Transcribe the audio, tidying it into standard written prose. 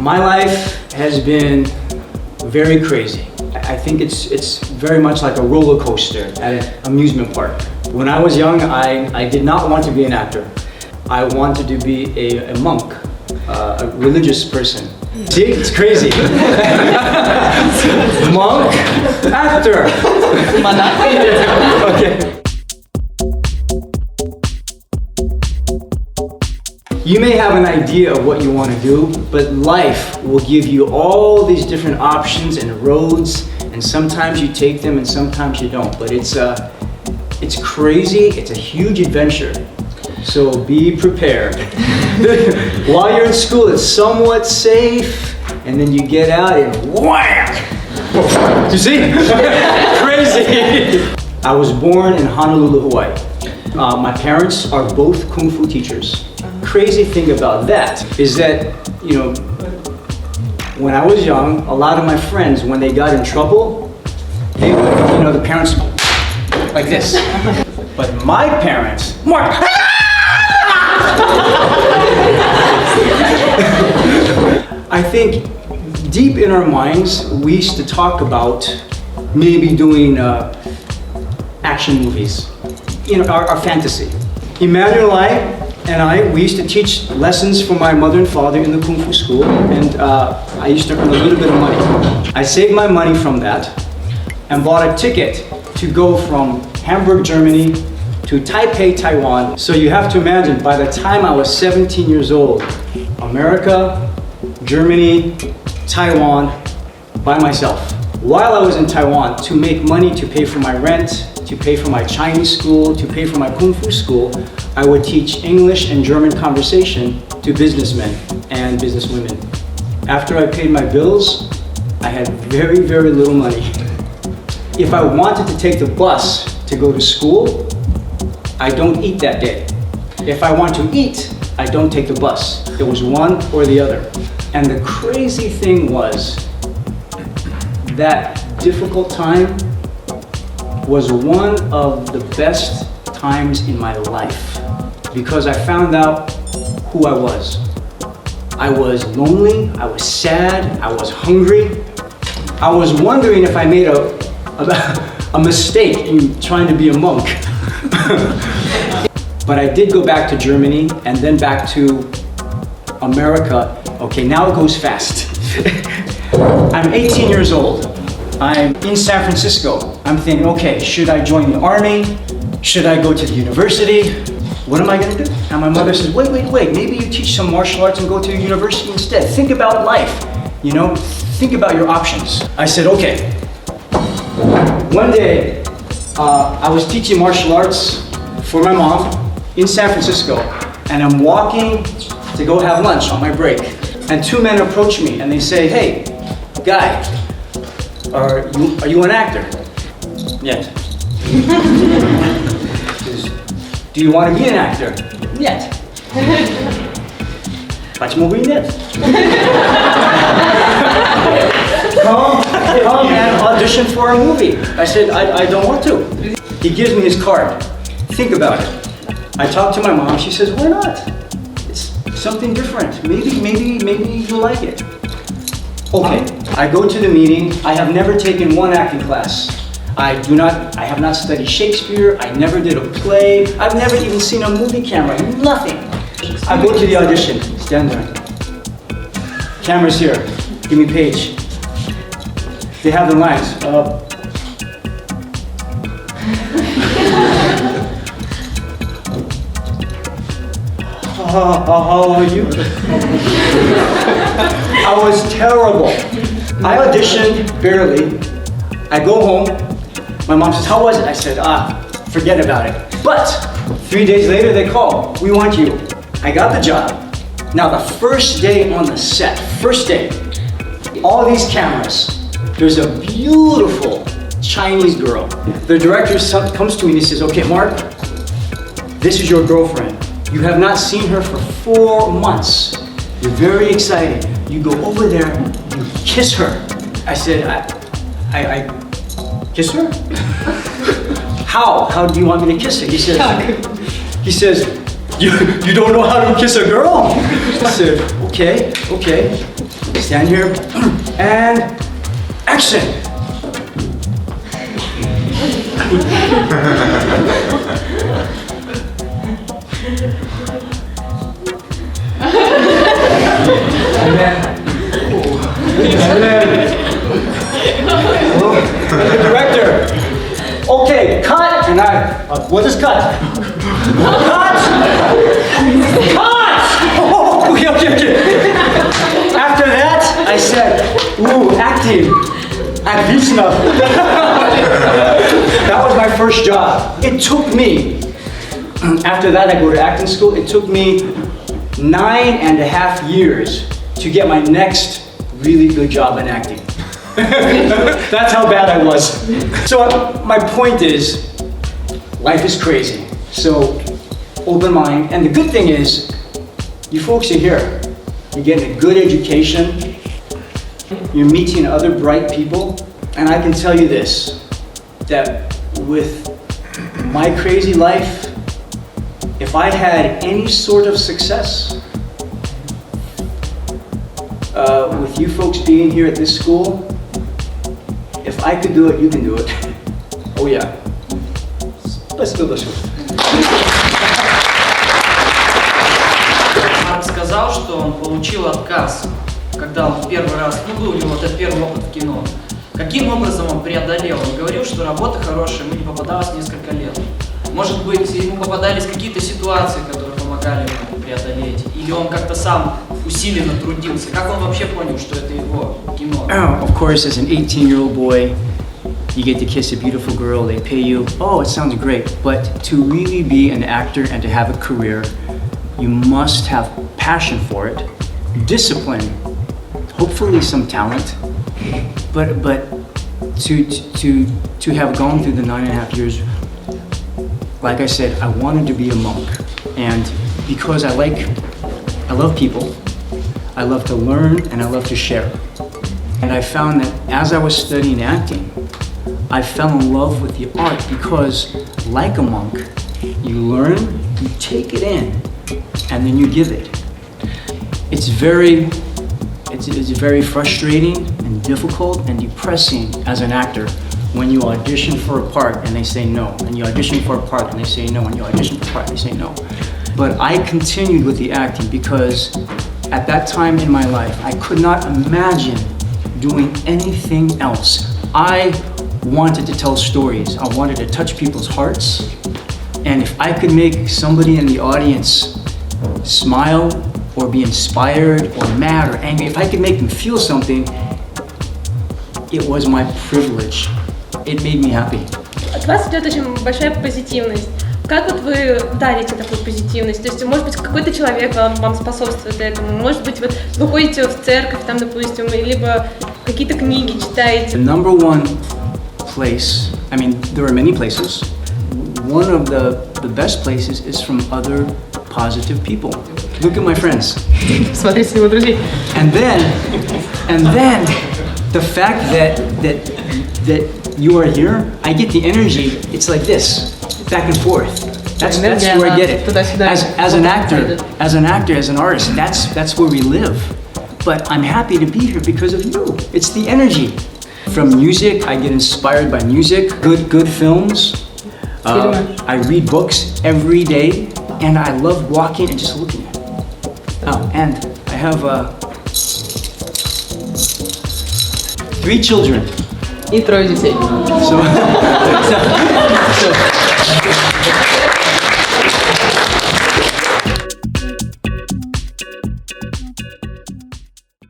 My life has been very crazy. I think it's very much like a roller coaster at an amusement park. When I was young, I did not want to be an actor. I wanted to be a monk, a religious person. See, it's crazy. Monk, actor. Okay. You may have an idea of what you want to do, but life will give you all these different options and roads, and sometimes you take them and sometimes you don't. But it's crazy, it's a huge adventure. So be prepared. While you're in school, it's somewhat safe, and then you get out and wham! You see? Crazy! I was born in Honolulu, Hawaii. My parents are both kung-fu teachers. Crazy thing about that is that, you know, when I was young, a lot of my friends, when they got in trouble, they would, you know, the parents like this. But my parents, Mark! I think deep in our minds, we used to talk about maybe doing action movies, you know, our fantasy. Emmanuel and I, we used to teach lessons for my mother and father in the Kung Fu school, and I used to earn a little bit of money. I saved my money from that and bought a ticket to go from Hamburg, Germany to Taipei, Taiwan. So you have to imagine, by the time I was 17 years old, America, Germany, Taiwan, by myself. While I was in Taiwan, to make money to pay for my rent, to pay for my Chinese school, to pay for my Kung Fu school, I would teach English and German conversation to businessmen and businesswomen. After I paid my bills, I had very, very little money. If I wanted to take the bus to go to school, I don't eat that day. If I want to eat, I don't take the bus. It was one or the other. And the crazy thing was, that difficult time was one of the best times in my life, because I found out who I was. I was lonely, I was sad, I was hungry. I was wondering if I made a mistake in trying to be a monk. But I did go back to Germany and then back to America. Okay, now it goes fast. I'm 18 years old. I'm in San Francisco. I'm thinking, okay, should I join the army? Should I go to the university? What am I gonna do? And my mother says, wait, maybe you teach some martial arts and go to the university instead. Think about life, you know? Think about your options. I said, okay. One day, I was teaching martial arts for my mom in San Francisco, and I'm walking to go have lunch on my break. And two men approach me and they say, hey, guy, are you an actor? Нет. Do you want to be an actor? Нет. Почему бы и нет? Come and audition for a movie. I said, I don't want to. He gives me his card. Think about it. I talked to my mom, she says, why not? It's something different. Maybe you'll like it. Okay, I go to the meeting. I have never taken one acting class. I have not studied Shakespeare. I never did a play. I've never even seen a movie camera, nothing. I go to the audition, stand there. Camera's here, give me page. They have the lines. How are you? I was terrible. I auditioned barely. I go home. My mom says, how was it? I said, forget about it. But 3 days later they call, we want you. I got the job. Now the first day on the set, first day, all these cameras, there's a beautiful Chinese girl. The director comes to me and he says, okay, Mark, this is your girlfriend. You have not seen her for 4 months. You're very excited. You go over there, you kiss her. I said, I kiss her? How do you want me to kiss her? He says, you don't know how to kiss a girl? I said, okay. stand here, and action! And then the director, okay, cut, and what is cut? Cut! Cut! Oh, okay. After that, I said, ooh, acting. Отлично. That was my first job. It took me, after that I go to acting school, it took me 9.5 years to get my next really good job in acting. That's how bad I was. So my point is, life is crazy. So open mind. And the good thing is, you folks are here. You're getting a good education. You're meeting other bright people. And I can tell you this, that with my crazy life, if I had any sort of success, with you folks being here at this school, if I could do it, you can do it. Oh yeah. Спасибо большое. Марк сказал, что он получил отказ, когда он в первый раз, был у него этот первый опыт в кино. Каким образом он преодолел? Он говорил, что работа хорошая, ему не попадалось несколько лет. Может быть, ему попадались какие-то ситуации, которые помогали ему преодолеть? Или он как-то сам усиленно трудился? Как он вообще понял, что это его кино? Of course, as an 18-year-old boy, you get to kiss a beautiful girl, they pay you. Oh, it sounds great. But to really be an actor and to have a career, you must have passion for it, discipline, hopefully some talent. But to have gone through the 9.5 years, like I said, I wanted to be a monk. And because I love people, I love to learn and I love to share. And I found that as I was studying acting, I fell in love with the art because, like a monk, you learn, you take it in, and then you give it. It's very frustrating and difficult and depressing as an actor when you audition for a part and they say no, and you audition for a part and they say no, and you audition for a part and they say no. But I continued with the acting because at that time in my life, I could not imagine doing anything else. I wanted to tell stories. I wanted to touch people's hearts. And if I could make somebody in the audience smile or be inspired or mad or angry, if I could make them feel something, it was my privilege. It made me happy. От вас идет очень большая позитивность. Как вот вы дарите такую позитивность? То есть, может быть, какой-то человек вам способствует этому? Может быть, вот вы ходите в церковь, там, допустим, либо какие-то книги читаете? The number one place, I mean, there are many places. One of the best places is from other positive people. Look at my friends. Смотрите его друзей. And then, the fact that you are here, I get the energy. It's like this, back and forth. That's where I get it. As an actor, as an artist, that's where we live. But I'm happy to be here because of you. It's the energy. From music, I get inspired by music. Good films. I read books every day, and I love walking and just looking at it. Oh, and I have 3 children. И 3 детей. So